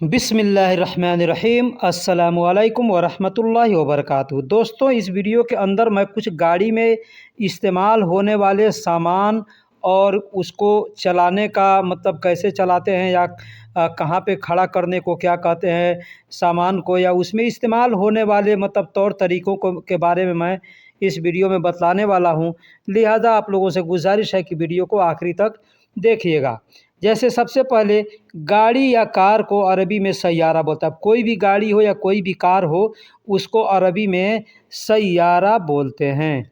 बिस्मिल्लाहिर्रहमानिर्रहीम अस्सलामुअलैकुम वरहमतुल्लाहि वबरकातुहू। दोस्तों, इस वीडियो के अंदर मैं कुछ गाड़ी में इस्तेमाल होने वाले सामान और उसको चलाने का मतलब कैसे चलाते हैं या कहाँ पे खड़ा करने को क्या कहते हैं सामान को, या उसमें इस्तेमाल होने वाले मतलब तौर तरीक़ों को के बारे में मैं इस वीडियो में बतलाने वाला हूँ। लिहाजा आप लोगों से गुजारिश है कि वीडियो को आखिरी तक देखिएगा। जैसे सबसे पहले गाड़ी या कार को अरबी में सैयारा बोलता है। कोई भी गाड़ी हो या कोई भी कार हो, उसको अरबी में सैयारा बोलते हैं।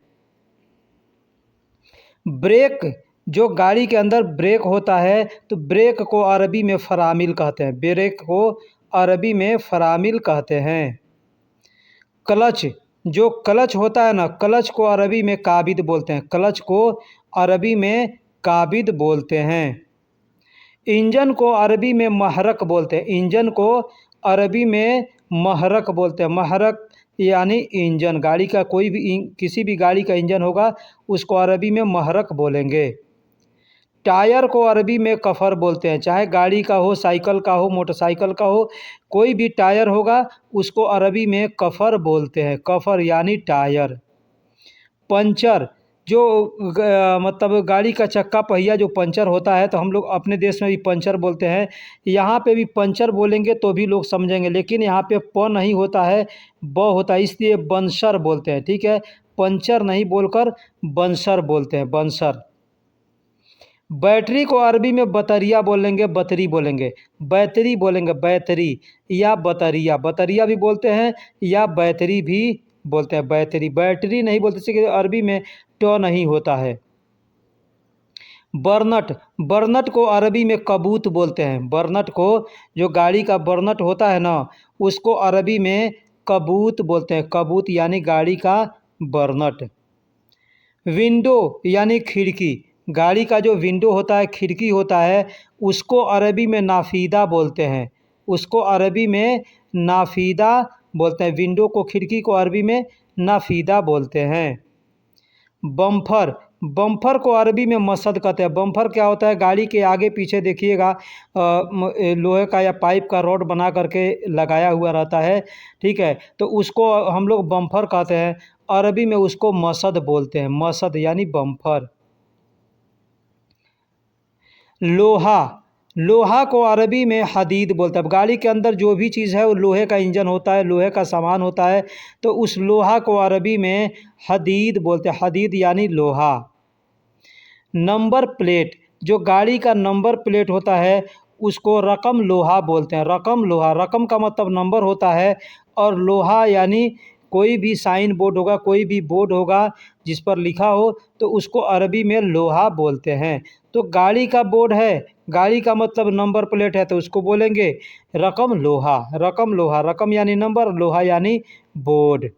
ब्रेक, जो गाड़ी के अंदर ब्रेक होता है तो ब्रेक को अरबी में फ़रामिल कहते हैं। ब्रेक को अरबी में फ़रामिल कहते हैं। क्लच, जो क्लच होता है ना, क्लच को अरबी में काबिद बोलते हैं। क्लच को अरबी में काबिद बोलते हैं। इंजन को अरबी में महरक बोलते हैं। इंजन को अरबी में महरक बोलते हैं। महरक यानी इंजन, गाड़ी का कोई भी किसी भी गाड़ी का इंजन होगा उसको अरबी में महरक बोलेंगे। टायर को अरबी में कफ़र बोलते हैं। चाहे गाड़ी का हो, साइकिल का हो, मोटरसाइकिल का हो, कोई भी टायर होगा उसको अरबी में कफ़र बोलते हैं। कफ़र यानी टायर। पंचर, जो मतलब गाड़ी का चक्का पहिया जो पंचर होता है तो हम लोग अपने देश में भी पंचर बोलते हैं। यहाँ पे भी पंचर बोलेंगे तो भी लोग समझेंगे, लेकिन यहाँ पे प नहीं होता है, ब होता है, इसलिए बंसर बोलते हैं। ठीक है, पंचर नहीं बोलकर बंसर बोलते हैं, बंसर। बैटरी को अरबी में बतरिया बोलेंगे, बतरी बोलेंगे, बैतरी बोलेंगे, बैतरी या बतरिया। बतरिया भी बोलते हैं या बैतरी भी बोलते हैं। बैटरी, बैटरी नहीं बोलते, इसलिए अरबी में ट नहीं होता है। बर्नट, बर्नट को अरबी में कबूत बोलते हैं। बर्नट को, जो गाड़ी का बर्नट होता है ना, उसको अरबी में कबूत बोलते हैं। कबूत यानी गाड़ी का बर्नट। विंडो यानी खिड़की, गाड़ी का जो विंडो होता है, खिड़की होता है, उसको अरबी में नाफीदा बोलते हैं। उसको अरबी में नाफीदा बोलते हैं। विंडो को, खिड़की को अरबी में नाफीदा बोलते हैं। बम्फर, बम्फर को अरबी में मसद कहते हैं। बम्फर क्या होता है, गाड़ी के आगे पीछे देखिएगा लोहे का या पाइप का रॉड बना करके लगाया हुआ रहता है। ठीक है, तो उसको हम लोग बम्फर कहते हैं। अरबी में उसको मसद बोलते हैं। मसद यानी बम्फर। लोहा, लोहा को अरबी में हदीद बोलते हैं। अब गाड़ी के अंदर जो भी चीज़ है वो लोहे का इंजन होता है, लोहे का सामान होता है, तो उस लोहा को अरबी में हदीद बोलते हैं। हदीद यानी लोहा। नंबर प्लेट, जो गाड़ी का नंबर प्लेट होता है उसको रकम लोहा बोलते हैं। रकम लोहा, रकम का मतलब नंबर होता है, और लोहा यानी कोई भी साइन बोर्ड होगा, कोई भी बोर्ड होगा जिस पर लिखा हो तो उसको अरबी में लोहा बोलते हैं। तो गाड़ी का बोर्ड है, गाड़ी का मतलब नंबर प्लेट है, तो उसको बोलेंगे रकम लोहा। रकम लोहा, रकम यानी नंबर, लोहा यानी बोर्ड।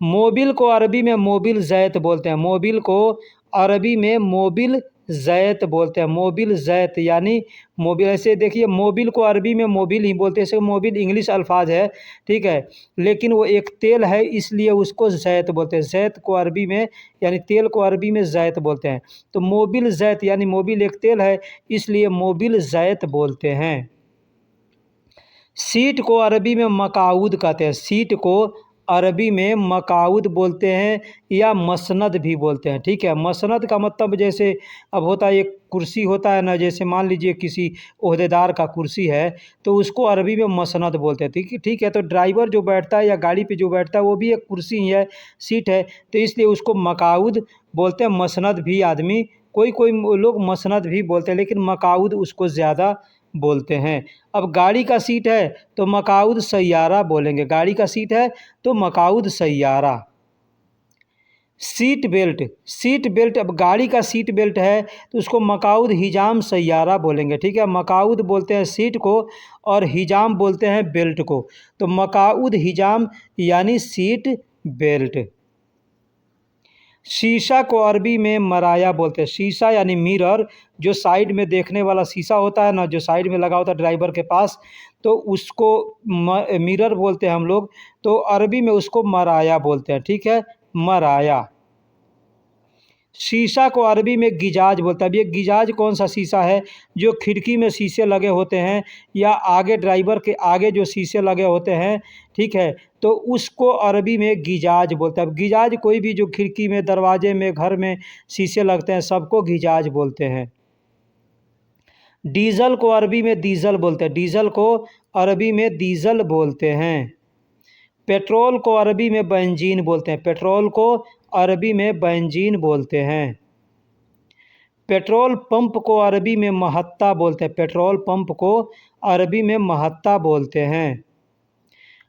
मोबिल को अरबी में मोबिल ज़ैत बोलते हैं। मोबिल को अरबी में मोबिल ज़ैत बोलते हैं। मोबिल ज़ैत यानी मोबिल। ऐसे देखिए, मोबिल को अरबी में मोबिल ही बोलते हैं। जैसे मोबिल इंग्लिश अल्फाज है, ठीक है, लेकिन वो एक तेल है इसलिए उसको ज़ैत बोलते हैं। ज़ैत को अरबी में यानी तेल को अरबी में ज़ैत बोलते हैं। तो मोबिल ज़ैत यानी मोबिल एक तेल है इसलिए मोबिल ज़ैत बोलते हैं। सीट को अरबी में मकाऊद कहते हैं। सीट को अरबी में मकाऊद बोलते हैं या मसनद भी बोलते हैं। ठीक है, मसनद का मतलब जैसे अब होता है, एक कुर्सी होता है ना, जैसे मान लीजिए किसी ओहदेदार का कुर्सी है तो उसको अरबी में मसनद बोलते हैं। ठीक है, तो ड्राइवर जो बैठता है या गाड़ी पे जो बैठता है वो भी एक कुर्सी ही है, सीट है, तो इसलिए उसको मकाऊद बोलते हैं। मसनद भी आदमी, कोई कोई लोग मसनद भी बोलते हैं, लेकिन मकाऊद उसको ज़्यादा बोलते हैं। अब गाड़ी का सीट है तो मकाऊद सैयारा बोलेंगे। गाड़ी का सीट है तो मकाऊद सैयारा। सीट बेल्ट, सीट बेल्ट, अब गाड़ी का सीट बेल्ट है तो उसको मकाऊद हिजाम सैयारा बोलेंगे। ठीक है, मकाऊद बोलते हैं सीट को और हिजाम बोलते हैं बेल्ट को। तो मकाऊद हिजाम यानी सीट बेल्ट। शीशा को अरबी में मराया बोलते हैं। शीशा यानी मिरर, जो साइड में देखने वाला शीशा होता है ना, जो साइड में लगा होता है ड्राइवर के पास, तो उसको मिरर बोलते हैं हम लोग। तो अरबी में उसको मराया बोलते हैं। ठीक है, मराया। शीशा को अरबी में गिजाज बोलते हैं। अब ये गिजाज कौन सा शीशा है? जो खिड़की में शीशे लगे होते हैं या आगे ड्राइवर के आगे जो शीशे लगे होते हैं, ठीक है, तो उसको अरबी में गिजाज बोलते हैं। अब गिजाज कोई भी जो खिड़की में, दरवाजे में, घर में शीशे लगते हैं सबको गिजाज बोलते हैं। डीजल को अरबी में डीजल बोलते हैं। डीजल को अरबी में डीजल बोलते हैं। पेट्रोल को अरबी में बेंजीन बोलते हैं। पेट्रोल को अरबी में बेंजीन बोलते हैं। पेट्रोल पंप को अरबी में महत्ता बोलते हैं। पेट्रोल पंप को अरबी में महत्ता बोलते हैं।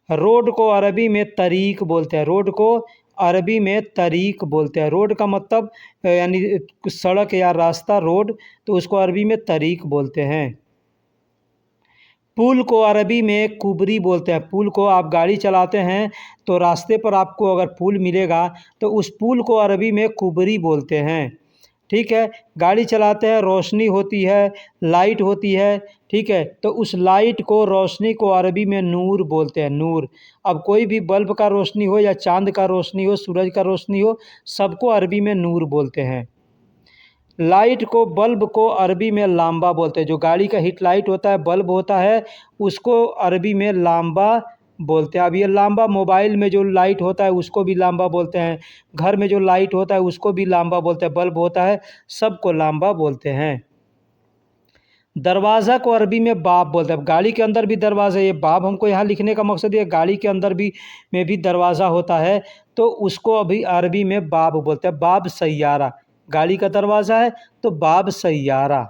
रोड को अरबी में तरीक बोलते हैं। रोड को अरबी में तरीक बोलते हैं। रोड का मतलब यानी सड़क या रास्ता, रोड, तो उसको अरबी में तरीक बोलते हैं। पुल को अरबी में कुबरी बोलते हैं। पुल को, आप गाड़ी चलाते हैं तो रास्ते पर आपको अगर पुल मिलेगा तो उस पुल को अरबी में कुबरी बोलते हैं। ठीक है, गाड़ी चलाते हैं, रोशनी होती है, लाइट होती है, ठीक है, तो उस लाइट को, रोशनी को अरबी में नूर बोलते हैं। नूर। अब कोई भी बल्ब का रोशनी हो या चांद का रोशनी हो, सूरज का रोशनी हो, सबको अरबी में नूर बोलते हैं। लाइट को, बल्ब को अरबी में लांबा बोलते हैं। जो गाड़ी का हिट लाइट होता है, बल्ब होता है, उसको अरबी में लांबा बोलते हैं। अब ये लांबा, मोबाइल में जो लाइट होता है उसको भी लांबा बोलते हैं, घर में जो लाइट होता है उसको भी लांबा बोलते हैं, बल्ब होता है, सबको लांबा बोलते हैं। दरवाज़ा को अरबी में बाब बोलते हैं। अब गाड़ी के अंदर भी दरवाज़ा, ये बाब हमको यहाँ लिखने का मकसद ये, गाड़ी के अंदर भी में भी दरवाज़ा होता है तो उसको अभी अरबी में बाब बोलते हैं। बाब सैयारा, गाड़ी का दरवाज़ा है तो बाब सैयारा।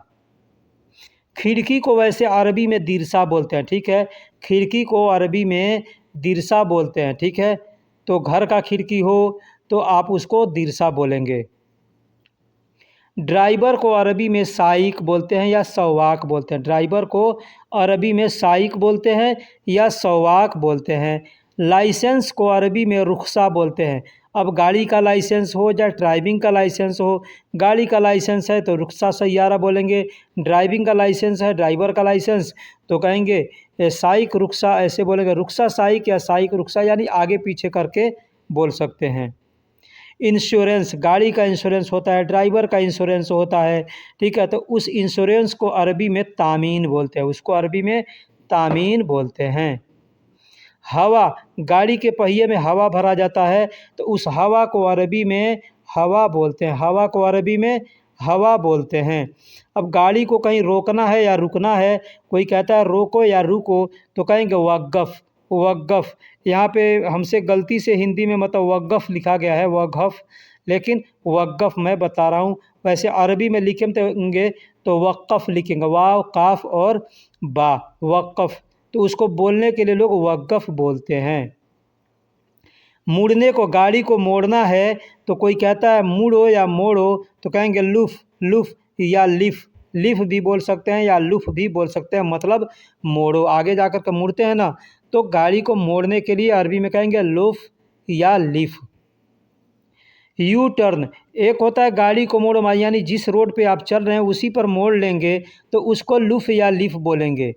खिड़की को वैसे अरबी में दिरसा बोलते हैं। ठीक है, खिड़की को अरबी में दिरसा बोलते हैं। ठीक है, तो घर का खिड़की हो तो आप उसको दिरसा बोलेंगे। ड्राइवर को अरबी में साइक बोलते हैं या सवाक बोलते हैं। ड्राइवर को अरबी में साइक बोलते हैं या सवाक बोलते हैं। लाइसेंस को अरबी में रुखसा बोलते हैं। अब गाड़ी का लाइसेंस हो या ड्राइविंग का लाइसेंस हो, गाड़ी का लाइसेंस है तो रुखसा सैयारा बोलेंगे, ड्राइविंग का लाइसेंस है, ड्राइवर का लाइसेंस, तो कहेंगे साइक रुखसा, ऐसे बोलेंगे, रुखसा साइक या साइक रुखसा, यानी आगे पीछे करके बोल सकते हैं। इंश्योरेंस, गाड़ी का इंश्योरेंस होता है, ड्राइवर का इंश्योरेंस होता है, ठीक है, तो उस इंश्योरेंस को अरबी में तामीन बोलते हैं। उसको अरबी में तामीन बोलते हैं। हवा, गाड़ी के पहिए में हवा भरा जाता है तो उस हवा को अरबी में हवा बोलते हैं। हवा को अरबी में हवा बोलते हैं। अब गाड़ी को कहीं रोकना है या रुकना है, कोई कहता है रोको या रुको, तो कहेंगे वक़्फ़। वक़्फ़, यहाँ पे हमसे गलती से हिंदी में मतलब वक़्फ़ लिखा गया है, वक़्फ़, लेकिन वक़्फ़ मैं बता रहा हूँ। वैसे अरबी में लिखेंगे तो वक़्फ़ लिखेंगे, वाव, काफ और बा, वक़्फ़, तो उसको बोलने के लिए लोग वक़्फ़ बोलते हैं। मुड़ने को, गाड़ी को मोड़ना है तो कोई कहता है मुड़ो या मोड़ो, तो कहेंगे लुफ़, लुफ़ या लिफ़। लिफ़ भी बोल सकते हैं या लुफ़ भी बोल सकते हैं, मतलब मोड़ो। आगे जाकर के मुड़ते हैं ना, तो गाड़ी को मोड़ने के लिए अरबी में कहेंगे लुफ़ या लिफ़। यू टर्न, एक होता है गाड़ी को मोड़ो, यानी जिस रोड पे आप चल रहे हैं उसी पर मोड़ लेंगे तो उसको लुफ़ या लिफ़ बोलेंगे।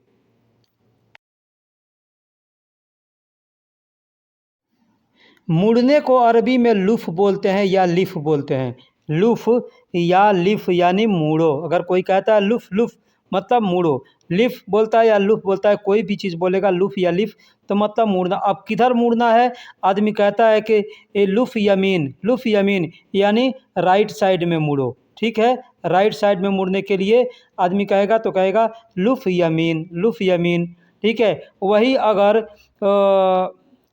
मुड़ने को अरबी में लुफ़ बोलते हैं या लिफ़ बोलते हैं। लुफ़ या लिफ़ यानी मुड़ो। अगर कोई कहता है लुफ़, लुफ़ मतलब मुड़ो, लिफ़ बोलता है या लुफ़ बोलता है, कोई भी चीज़ बोलेगा लुफ़ या लिफ़ तो मतलब मुड़ना। अब किधर मुड़ना है, आदमी कहता है कि ये लुफ़ यमीन, लुफ़ यमीन यानी राइट साइड में मुड़ो। ठीक है, राइट साइड में मुड़ने के लिए आदमी कहेगा तो कहेगा लुफ़ यमीन, लुफ़ यमीन। ठीक है, वही अगर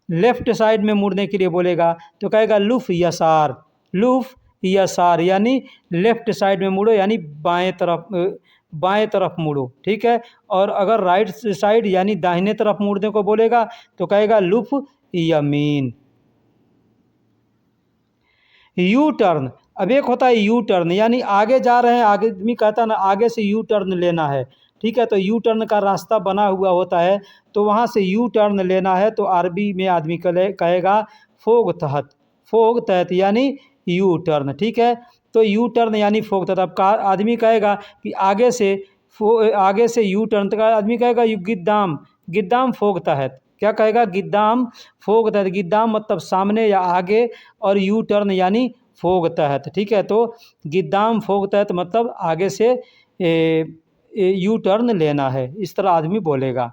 लेफ़्ट साइड में मुड़ने के लिए बोलेगा तो कहेगा लुफ़ यसार, लुफ़ यसार यानी लेफ़्ट साइड में मुड़ो, यानी बाएं तरफ मुड़ो। ठीक है, और अगर राइट साइड यानी दाहिने तरफ मुड़ने को बोलेगा तो कहेगा लुफ़ यमीन। यू टर्न, अब एक होता है यू टर्न, यानी आगे जा रहे हैं, आगे आदमी कहता है ना आगे से यू टर्न लेना है। ठीक है, तो यू टर्न का रास्ता बना हुआ होता है तो वहाँ से यू टर्न लेना है तो अरबी में आदमी कहेगा फोग तहत, फोग तहत यानी यू टर्न। ठीक है, तो यू टर्न यानी फोग तहत। अब आदमी कहेगा कि आगे से यू टर्न, तो आदमी कहेगा यू गिद्दाम, गिद्दाम फोग तहत। क्या कहेगा, गिद्दाम फोग तहत। गिद्दाम मतलब सामने या आगे, और यू टर्न यानी फोग तहत, ठीक है। तो गिद्दाम फोग तहत मतलब आगे से यू टर्न लेना है, इस तरह आदमी बोलेगा।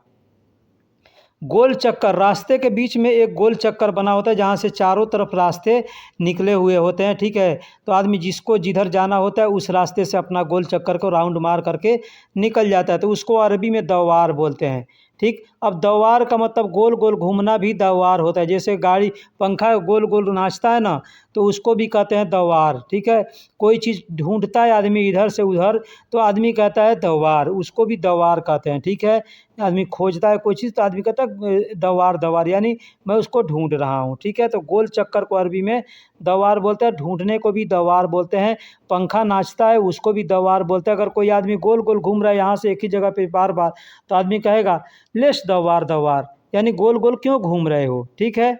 गोल चक्कर, रास्ते के बीच में एक गोल चक्कर बना होता है जहाँ से चारों तरफ रास्ते निकले हुए होते हैं, ठीक है। तो आदमी जिसको जिधर जाना होता है उस रास्ते से अपना गोल चक्कर को राउंड मार करके निकल जाता है, तो उसको अरबी में दवार बोलते हैं, ठीक। अब दवार का मतलब गोल गोल घूमना भी दवार होता है। जैसे गाड़ी पंखा गोल गोल नाचता है ना, तो उसको भी कहते हैं दवार, ठीक है। कोई चीज़ ढूंढता है आदमी इधर से उधर, तो आदमी कहता है दवार, उसको भी दवार कहते हैं, ठीक है। आदमी खोजता है कोई चीज़ तो आदमी कहता है दवार दवार, यानी मैं उसको ढूंढ रहा हूँ, ठीक है। तो गोल चक्कर को अरबी में दवार बोलते हैं, ढूंढने को भी दवार बोलते हैं। पंखा नाचता है उसको भी दवार बोलते हैं। अगर कोई आदमी गोल गोल घूम रहा है यहाँ से एक ही जगह पे बार बार, तो आदमी कहेगा लेस दवार दवार, यानी गोल गोल क्यों घूम रहे हो, ठीक है।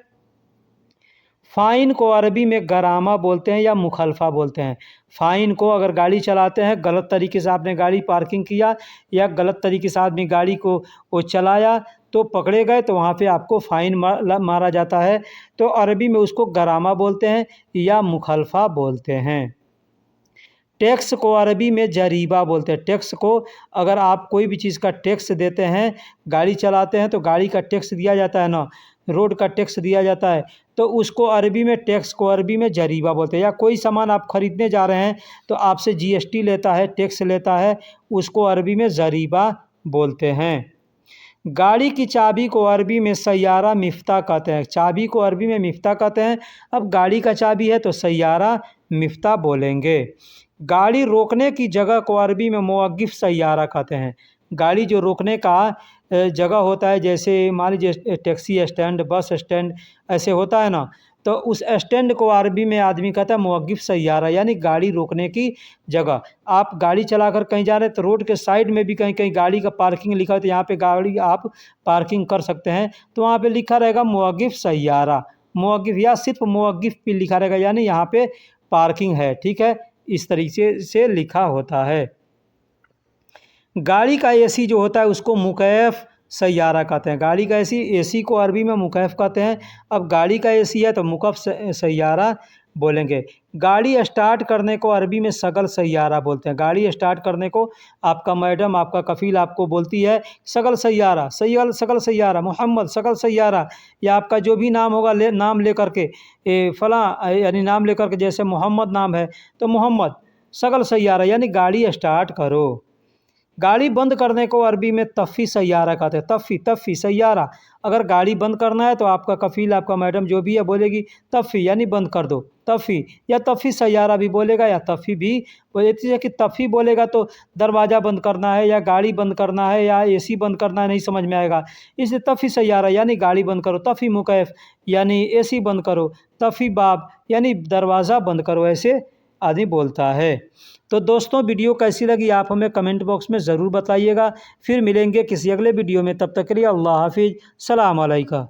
फ़ाइन को अरबी में गरामा बोलते हैं या मुखलफा बोलते हैं। फ़ाइन को अगर गाड़ी चलाते हैं, गलत तरीके से आपने गाड़ी पार्किंग किया या गलत तरीके से आदमी गाड़ी को वो चलाया तो पकड़े गए, तो वहाँ पे आपको फ़ाइन मारा जाता है। तो अरबी में उसको गरामा बोलते हैं या मुखलफा बोलते हैं। टैक्स को अरबी में जरीबा बोलते हैं। टैक्स को अगर आप कोई भी चीज़ का टैक्स देते हैं, गाड़ी चलाते हैं तो गाड़ी का टैक्स दिया जाता है ना, रोड का टैक्स दिया जाता है, तो उसको अरबी में टैक्स को अरबी में जरीबा बोलते हैं। या कोई सामान आप ख़रीदने जा रहे हैं तो आपसे जीएसटी लेता है, टैक्स लेता है, उसको अरबी में जरीबा बोलते हैं। गाड़ी की चाबी को अरबी में सैयारा मिफ्ता कहते हैं। चाबी को अरबी में मिफ्ता कहते हैं। अब गाड़ी का चाबी है तो सैयारा मिफ्ता बोलेंगे। गाड़ी रोकने की जगह को अरबी में मुवक्किफ़ सैयारा कहते हैं। गाड़ी जो रोकने का जगह होता है, जैसे मान लीजिए टैक्सी स्टैंड, बस स्टैंड ऐसे होता है ना, तो उस स्टैंड को अरबी में आदमी कहता है मुवक्किफ़ सैयारा, यानी गाड़ी रोकने की जगह। आप गाड़ी चलाकर कहीं जा रहे हैं तो रोड के साइड में भी कहीं कहीं गाड़ी का पार्किंग लिखा है, तो यहाँ पे गाड़ी आप पार्किंग कर सकते हैं, तो वहाँ पे लिखा रहेगा मुवक्किफ़ सैयारा, मुवक्किफ़ या सिर्फ मुवक्किफ़ भी लिखा रहेगा, यानी यहाँ पे पार्किंग है, ठीक है। इस तरीके से लिखा होता है। गाड़ी का एसी जो होता है उसको मुकैफ़ सैयारा कहते हैं। गाड़ी का एसी को अरबी में मुकैफ़ कहते हैं। अब गाड़ी का एसी है तो मुकफ़ सैयारा बोलेंगे। गाड़ी स्टार्ट करने को अरबी में सगल सैयारा बोलते हैं। गाड़ी स्टार्ट करने को आपका मैडम, आपका कफ़ील आपको बोलती है सगल सैयारा, सगल सैयारा, मोहम्मद सगल सैयारा, या आपका जो भी नाम होगा नाम लेकर के फ़लाँ, यानी नाम लेकर के, जैसे मोहम्मद नाम है तो मोहम्मद सगल सैयारा, यानी गाड़ी स्टार्ट करो। गाड़ी बंद करने को अरबी में तफ़ी सैयारा कहते हैं। तफ़ी सैयारा, अगर गाड़ी बंद करना है तो आपका कफ़ील, आपका मैडम जो भी है बोलेगी तफ़ी, यानी बंद कर दो, तफ़ी, या तफ़ी सैयारा भी बोलेगा या तफ़ी भी बोलेती है। कि तफ़ी बोलेगा तो दरवाज़ा बंद करना है या गाड़ी बंद करना है या एसी बंद करना है, नहीं समझ में आएगा, इसलिए तफ़ी सैयारा यानी गाड़ी बंद करो, तफ़ी मुकैफ़ यानी एसी बंद करो, तफ़ी बाब यानी दरवाज़ा बंद करो, ऐसे आदमी बोलता है। तो दोस्तों वीडियो कैसी लगी आप हमें कमेंट बॉक्स में ज़रूर बताइएगा। फिर मिलेंगे किसी अगले वीडियो में, तब तक के लिए अल्लाह हाफ़िज़, सलाम अलैकुम।